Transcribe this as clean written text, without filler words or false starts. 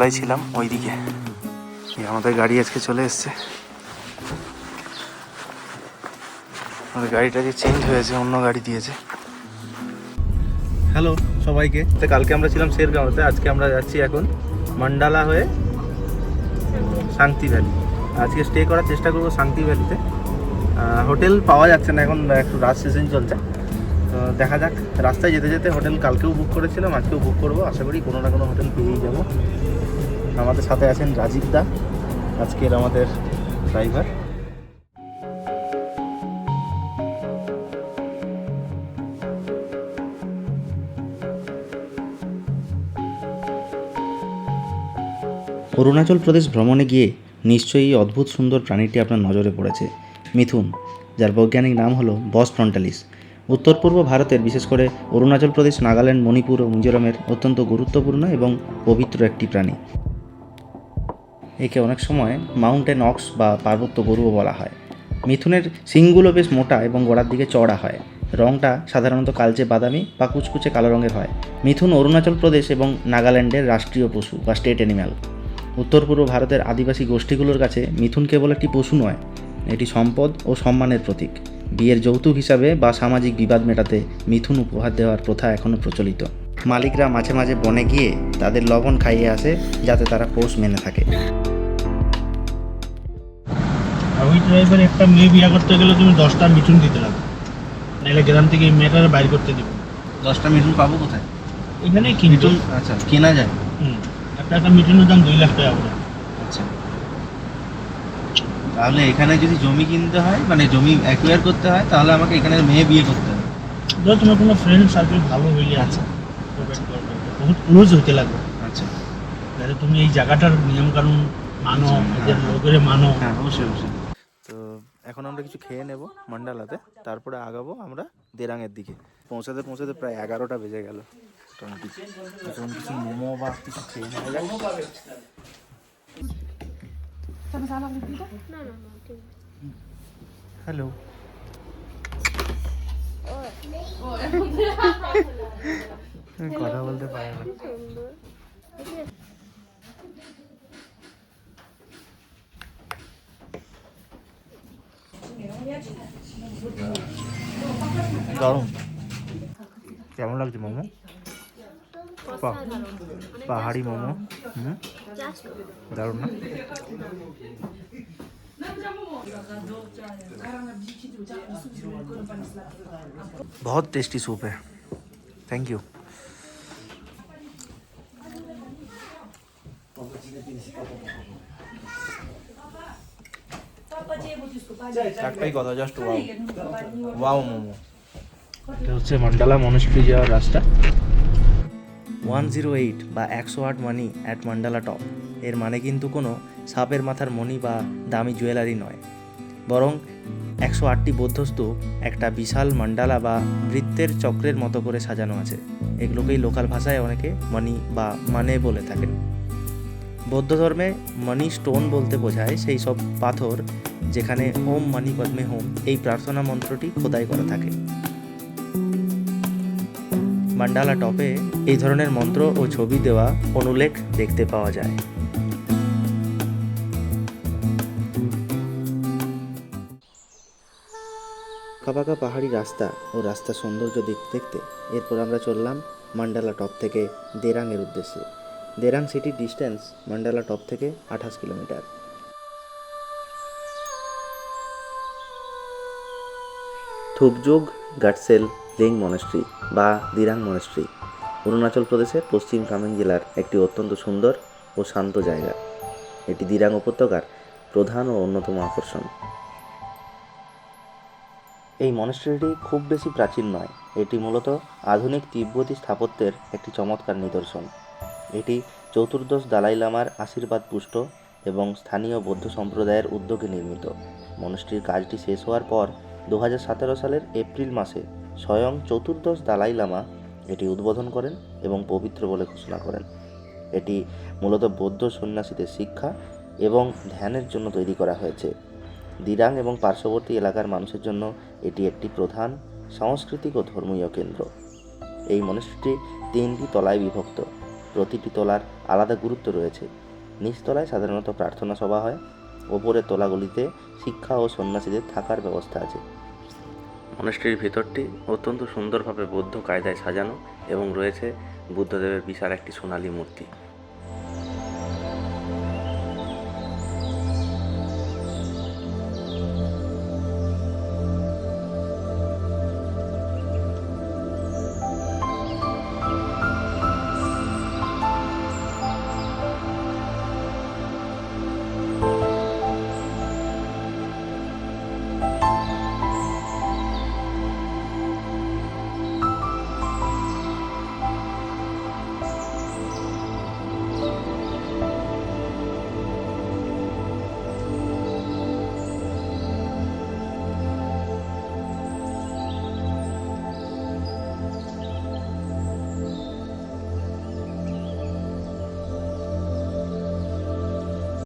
কোথায় ছিলাম ওইদিকে। আমাদের গাড়ি আজকে চলে এসছে, আমাদের গাড়িটা যে চেঞ্জ হয়েছে, অন্য গাড়ি দিয়েছে। হ্যালো সবাইকে, তো কালকে আমরা ছিলাম শেরগাঁওতে, আজকে আমরা যাচ্ছি এখন মান্ডালা হয়ে শান্তি ভ্যালি। আজকে স্টে করার চেষ্টা করবো শান্তি ভ্যালিতে। হোটেল পাওয়া যাচ্ছে না এখন, একটু রাত সিজন চলছে, তো দেখা যাক। রাস্তায় যেতে যেতে হোটেল কালকেও বুক করেছিলাম, আজকেও বুক করবো, আশা করি কোনো না কোনো হোটেল পেয়েই যাবো। আমাদের সাথে আছেন রাজীব দা, আজকের আমাদের ড্রাইভার। অরুণাচল প্রদেশ ভ্রমণে গিয়ে নিশ্চয়ই এই অদ্ভুত সুন্দর প্রাণীটি আপনার নজরে পড়েছে, মিথুন, যার বৈজ্ঞানিক নাম হলো বস ফ্রন্টালিস। উত্তর পূর্ব ভারতের, বিশেষ করে অরুণাচল প্রদেশ, নাগাল্যান্ড, মণিপুর ও মিজোরামের অত্যন্ত গুরুত্বপূর্ণ এবং পবিত্র একটি প্রাণী। একে অনেক সময় মাউন্টেন অক্স বা পার্বত্য গরুও বলা হয়। মিথুনের শিংগুলো বেশ মোটা এবং গোড়ার দিকে চওড়া হয়। রঙটা সাধারণত কালচে বাদামি বা কুচকুচে কালো রঙের হয়। মিথুন অরুণাচল প্রদেশ এবং নাগাল্যান্ডের রাষ্ট্রীয় পশু বা স্টেট অ্যানিম্যাল। উত্তর পূর্ব ভারতের আদিবাসী গোষ্ঠীগুলোর কাছে মিথুন কেবল একটি পশু নয়, এটি সম্পদ ও সম্মানের প্রতীক। বিয়ের যৌতুক হিসাবে বা সামাজিক বিবাদ মেটাতে মিথুন উপহার দেওয়ার প্রথা এখনও প্রচলিত। মালিকরা মাঝে মাঝে বনে গিয়ে তাদের লবণ খাইয়ে আসে, যাতে তারা পোষ মেনে থাকে। ওই ড্রাইভার একটা মেয়ে বিয়ে করতে গেলে তুমি 10টা মিঠুন দিতে লাগবে, নাহলে গ্রাম থেকে এই মেয়েটারে বাইর করতে দিবে। 10টা মিঠুন পাবো কোথায়? এখানে কিন্তু আচ্ছা, কেনা যায়? একটা মিঠুনের দাম 2 লাখ টাকা করে। আচ্ছা, তাহলে এখানে যদি জমি কিনতে হয়, মানে জমি অ্যাকোয়ার করতে হয়, তাহলে আমাকে এখানে মেয়ে বিয়ে করতে হবে। ধরো তোমার কোনো ফ্রেন্ড সার্কেল ভালো হইলে আছে, বহুত ক্লোজ হইতে লাগবে। আচ্ছা, যাতে তুমি এই জায়গাটার নিয়ম কানুন মানো, এদের লোকের মানো। হ্যাঁ অবশ্যই অবশ্যই। তো এখন আমরা কিছু খেয়ে নেব মান্ডালাতে, তারপরে আগাবো আমরা দেরাংয়ের দিকে। পৌঁছাতে পৌঁছাতে প্রায় 11টা বেজে গেল। এখন কিছু মোমো বা কিছু খেয়ে নেওয়া যাক। হ্যালো, কথা বলতে পারে না। দারুণ, কেমন লাগছে মোমো? পাহাড়ি মোমো, দারুণ না? बहुत टेस्टी सूप है, थैंक यू। একটাই কথা, জাস্ট ওয়াও, ওয়াও মোমো। এটা হচ্ছে মান্ডালা মনেস্ট্রি যাওয়ার রাস্তা। 108 বা 108 মানি অ্যাট মান্ডালা টপ, এর মানে কিন্তু কোনো সাপের মাথার মণি বা দামি জুয়েলারি নয়, বরং 108টি বৌদ্ধ স্তূপ একটা বিশাল মান্ডালা বা বৃত্তের চক্রের মতো করে সাজানো আছে। এগুলোকেই লোকাল ভাষায় অনেকে মানি বা মানে বলে থাকেন। বৌদ্ধ ধর্মে মানি স্টোন বলতে বোঝায় সেই সব পাথর যেখানে ওম মানি পদ্মে হোম এই প্রার্থনা মন্ত্রটি খোদাই করা থাকে। মান্ডালা টপে এই ধরনের মন্ত্র ও ছবি দেওয়া অনুলেখ দেখতে পাওয়া যায়। কাবাকা পাহাড়ি রাস্তা ও রাস্তার সৌন্দর্য দেখতে দেখতে এরপর আমরা চললাম মান্ডালা টপ থেকে দেরাংয়ের উদ্দেশ্যে। দেরাং সিটির ডিস্টেন্স মান্ডালা টপ থেকে 28 কিলোমিটার। থুপজোগ গাটসেল লেং মনেস্ট্রি বা দিরাং মনেস্ট্রি অরুণাচল প্রদেশের পশ্চিম কামেং জেলার একটি অত্যন্ত সুন্দর ও শান্ত জায়গা। এটি দিরাং উপত্যকার প্রধান ও অন্যতম আকর্ষণ। এই মনেস্ট্রিটি খুব বেশি প্রাচীন নয়, এটি মূলত আধুনিক তিব্বতী স্থাপত্যের একটি চমৎকার নিদর্শন। এটি চতুর্দশ দালাই লামার আশীর্বাদ পুষ্ট এবং স্থানীয় বৌদ্ধ সম্প্রদায়ের উদ্যোগে নির্মিত। মনেস্ট্রির কাজটি শেষ হওয়ার পর 2017 সালের এপ্রিল মাসে স্বয়ং চতুর্দশ দালাই লামা এটি উদ্বোধন করেন এবং পবিত্র বলে ঘোষণা করেন। এটি মূলত বৌদ্ধ সন্ন্যাসীদের শিক্ষা এবং ধ্যানের জন্য তৈরি করা হয়েছে। দিরাং এবং পার্শ্ববর্তী এলাকার মানুষের জন্য এটি একটি প্রধান সাংস্কৃতিক ও ধর্মীয় কেন্দ্র। এই মনেস্ট্রিটি 3টি তলায় বিভক্ত। প্রতিটি তলার আলাদা গুরুত্ব রয়েছে। নিচতলায় সাধারণত প্রার্থনা সভা হয়, ওপরের তলাগুলিতে শিক্ষা ও সন্ন্যাসীদের থাকার ব্যবস্থা আছে। মনেস্ট্রির ভেতরটি অত্যন্ত সুন্দরভাবে বৌদ্ধ কায়দায় সাজানো এবং রয়েছে বুদ্ধদেবের বিশাল একটি সোনালী মূর্তি।